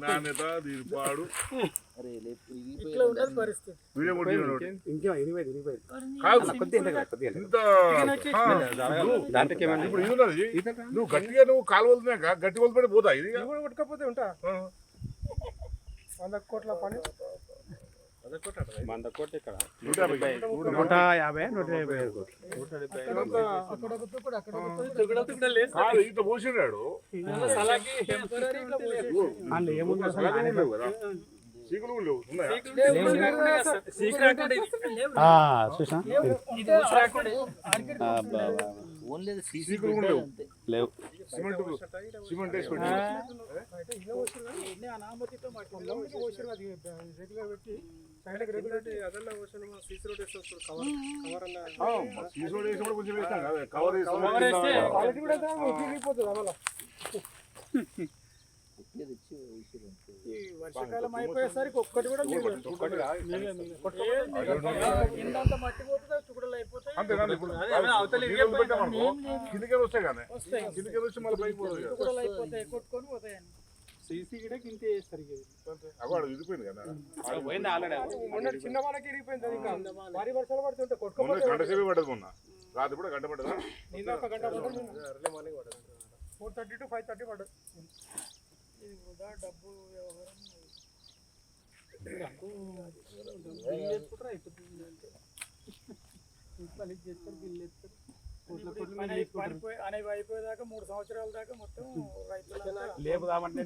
నాణ్యత దీని పాడు నువ్వు గట్టిగా నువ్వు కాలు వదిలినాక గట్టి వదిలిపెట్టి పోతా ఇది కొట్టుకపోతే ఉంటా 100 కోట్ల పని 100 కోట్లు ఇక్కడ 150 ఇట్లా పోసినాడు సీకులు లేవు లేవు సిమెంట్ వేసి వర్షాకాలం అయిపోయేసరికి ఒక్కటి కూడా చుక్కడలు అయిపోతాయి కొట్టుకొని పోతాయండి సీసీ కూడా కింద ఇరిగిపోయింది కదా చిన్న వాళ్ళకి ఇరిగిపోయింది ఇంకా భారీ వర్షాలు పడుతుంటే గంట సేపు పడదు మొన్న రాత్రి కూడా గంట పడదా నిన్న ఒక గంట పడదు 4:30 to 5:30 పడదు డబ్బు అయిపోయేదాకా 3 సంవత్సరాల దాకా మొత్తం లేపుదామంటే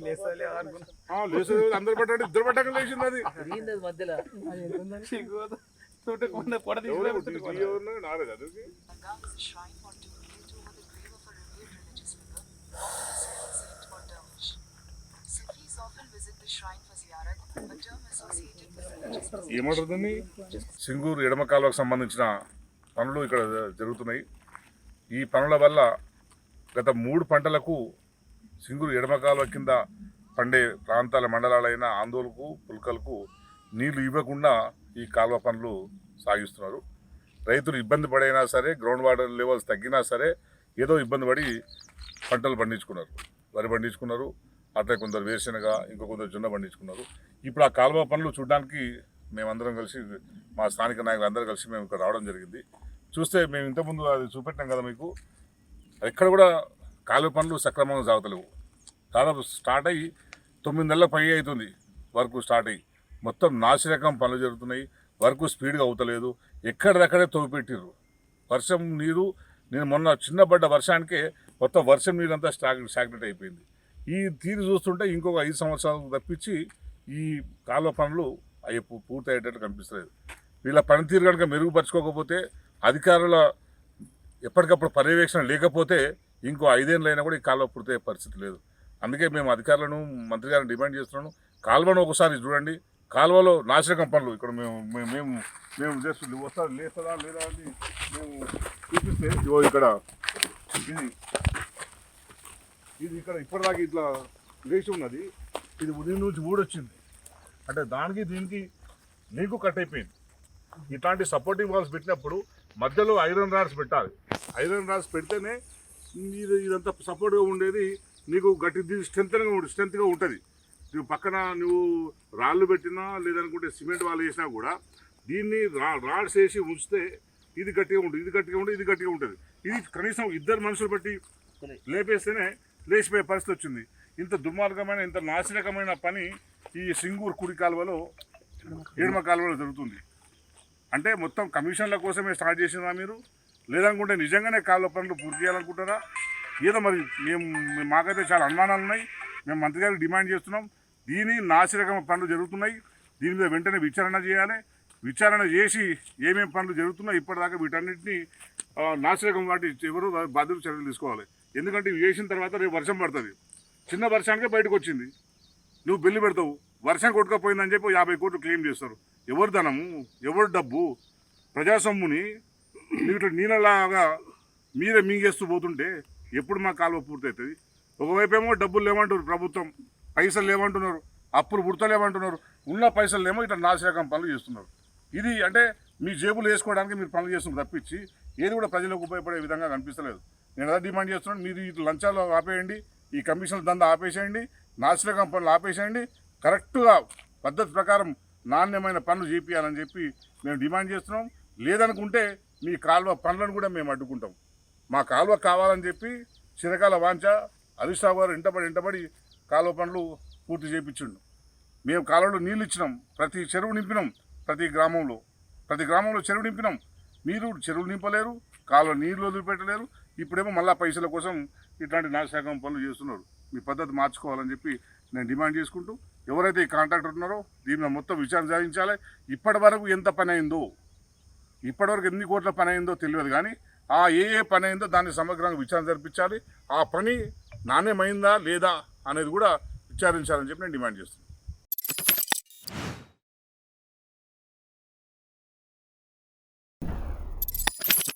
అందరు పట్టాడు ఇద్దరు పట్టాక లేచింది అది మధ్యలో నాలేదు అది ఏమంటుంది సింగూరు ఎడమ కాలువకు సంబంధించిన పనులు ఇక్కడ జరుగుతున్నాయి. ఈ పనుల వల్ల గత 3 పంటలకు సింగూరు ఎడమ కాలువ కింద పండే ప్రాంతాల మండలాలైన ఆందోళనకు పుల్కలకు నీళ్లు ఇవ్వకుండా ఈ కాలువ పనులు సాగిస్తున్నారు. రైతులు ఇబ్బంది పడైనా సరే, గ్రౌండ్ వాటర్ లెవెల్స్ తగ్గినా సరే ఏదో ఇబ్బంది పడి పంటలు పండించుకున్నారు. వరి పండించుకున్నారు, అట్లా కొందరు వేరుశనగ, ఇంకో కొందరు జొన్న పండించుకున్నారు. ఇప్పుడు ఆ కాలువ పనులు చూడడానికి మేమందరం కలిసి, మా స్థానిక నాయకులు అందరూ కలిసి మేము ఇక్కడ రావడం జరిగింది. చూస్తే మేము ఇంతకుముందు అది చూపెట్టాం కదా మీకు, ఎక్కడ కూడా కాలువ పనులు సక్రమంగా సాగుతలేవు. దాదాపు స్టార్ట్ అయ్యి 9 నెలల పై అవుతుంది వర్క్ స్టార్ట్ అయ్యి, మొత్తం నాసిరకం పనులు జరుగుతున్నాయి. వర్క్ స్పీడ్గా అవుతలేదు, ఎక్కడిదక్కడే తోపెట్టిర్రు. వర్షం నీరు నేను మొన్న చిన్నపడ్డ వర్షానికే మొత్తం వర్షం నీరంతా స్టాగ్నెట్ అయిపోయింది. ఈ తీరు చూస్తుంటే ఇంకొక 5 సంవత్సరాలు తప్పించి ఈ కాలువ పనులు అవి పూర్తి అయ్యేటట్టు కనిపిస్తలేదు. వీళ్ళ పనితీరు కనుక మెరుగుపరచుకోకపోతే, అధికారుల ఎప్పటికప్పుడు పర్యవేక్షణ లేకపోతే ఇంకో 5 ఏళ్ళైనా కూడా ఈ కాలువ పూర్తయ్యే పరిస్థితి లేదు. అందుకే మేము అధికారులను, మంత్రి గారిని డిమాండ్ చేస్తున్నాను, కాలువను ఒకసారి చూడండి. కాలువలో నాశనకం పనులు ఇక్కడ మేము చేస్తుంది వస్తా లేస్తుందా లేదా అని మేము చూపిస్తే, ఇగో ఇక్కడ ఇది ఇక్కడ ఇప్పటిదాకా ఇట్లా లేచి ఉన్నది. ఇది ఉదయం నుంచి ఊడొచ్చింది అంటే దానికి దీనికి నీకు కట్ అయిపోయింది. ఇట్లాంటి సపోర్టింగ్ వాల్స్ పెట్టినప్పుడు మధ్యలో ఐరన్ రాడ్స్ పెట్టాలి. ఐరన్ రాడ్స్ పెడితేనే ఇదంతా సపోర్ట్గా ఉండేది, నీకు గట్టి స్ట్రెంత్గా ఉంటుంది. నువ్వు పక్కన నువ్వు రాళ్ళు పెట్టినా లేదనుకుంటే సిమెంట్ వాళ్ళు వేసినా కూడా దీన్ని రాడ్స్ వేసి ఉంచితే ఇది గట్టిగా ఉంటుంది, ఇది గట్టిగా ఉంటుంది, ఇది గట్టిగా ఉంటుంది. ఇది కనీసం 2 మనుషులు బట్టి లేపేస్తేనే లేచిపోయే పరిస్థితి వచ్చింది. ఇంత దుర్మార్గమైన, ఇంత నాశనకమైన పని ఈ సింగూరు కుడి కాలువలో, ఎడమ కాలువలో జరుగుతుంది. అంటే మొత్తం కమిషన్ల కోసమే స్టార్ట్ చేసినా మీరు, లేదనుకుంటే నిజంగానే కాలువ పనులు పూర్తి చేయాలనుకుంటారా? ఏదో మరి మాకైతే చాలా అనుమానాలు ఉన్నాయి. మేము మంత్రి గారికి డిమాండ్ చేస్తున్నాం, దీని నాసిరకం పనులు జరుగుతున్నాయి, దీని మీద వెంటనే విచారణ చేయాలి. విచారణ చేసి ఏమేమి పనులు జరుగుతున్నాయి ఇప్పటిదాకా వీటన్నిటిని నాసిరకం వాటి ఎవరు బాధ్యత చర్యలు తీసుకోవాలి. ఎందుకంటే ఇవి వేసిన తర్వాత రేపు వర్షం పడుతుంది, చిన్న వర్షానికే బయటకు వచ్చింది, నువ్వు బిల్లు పెడతావు, వర్షం కొట్టుకపోయిందని చెప్పి 50 కోట్లు క్లెయిమ్ చేస్తారు. ఎవరు ధనము, ఎవరు డబ్బు, ప్రజాసొమ్ముని నీటి నీళ్ళలాగా మీరే మింగేస్తూ పోతుంటే ఎప్పుడు మా కాలువ పూర్తవుతుంది? ఒకవైపు ఏమో డబ్బులు లేవంటున్నారు, ప్రభుత్వం పైసలు లేవంటున్నారు, అప్పులు పుడతలేమంటున్నారు, ఉన్న పైసలు ఏమో ఇట్లా నాసిరకం పనులు చేస్తున్నారు. ఇది అంటే మీ జేబులు వేసుకోవడానికి మీరు పనులు చేస్తున్నారు తప్పించి ఏది కూడా ప్రజలకు ఉపయోగపడే విధంగా కనిపిస్తలేదు. నేను అలా డిమాండ్ చేస్తున్నాను, మీరు ఇట్లా లంచాలు ఆపేయండి, ఈ కమిషన్ల దందా ఆపేసేయండి, నాసిరకం పనులు ఆపేసేయండి, కరెక్ట్గా పద్ధతి ప్రకారం నాణ్యమైన పనులు చేపియాలని చెప్పి మేము డిమాండ్ చేస్తున్నాం. లేదనుకుంటే మీ కాలువ పనులను కూడా మేము అడ్డుకుంటాం. మా కాలువ కావాలని చెప్పి చిరకాల వాంఛ హరీష్ రావు గారు ఇంటబడి కాలువ పనులు పూర్తి చేయించిండు. మేము కాలువలో నీళ్ళు ఇచ్చినాం, ప్రతి చెరువు నింపినాం, ప్రతి గ్రామంలో చెరువు నింపినాం. మీరు చెరువులు నింపలేరు, కాలువ నీళ్ళు వదిలిపెట్టలేరు. ఇప్పుడేమో మళ్ళీ పైసల కోసం ఇట్లాంటి నాశకం పనులు చేస్తున్నారు. మీ పద్ధతి మార్చుకోవాలని చెప్పి నేను డిమాండ్ చేసుకుంటూ, ఎవరైతే ఈ కాంట్రాక్టర్ ఉన్నారో దీని మొత్తం విచారణ సాధించాలి. ఇప్పటి వరకు ఎంత పని అయిందో, ఇప్పటివరకు ఎన్ని కోట్ల పని అయిందో తెలియదు, కానీ ఆ ఏ పని అయిందో దాన్ని సమగ్రంగా విచారణ జరిపించాలి. ఆ పని నాణ్యమైందా లేదా అనేది కూడా విచారించాలని చెప్పి నేను డిమాండ్ చేస్తున్నాను.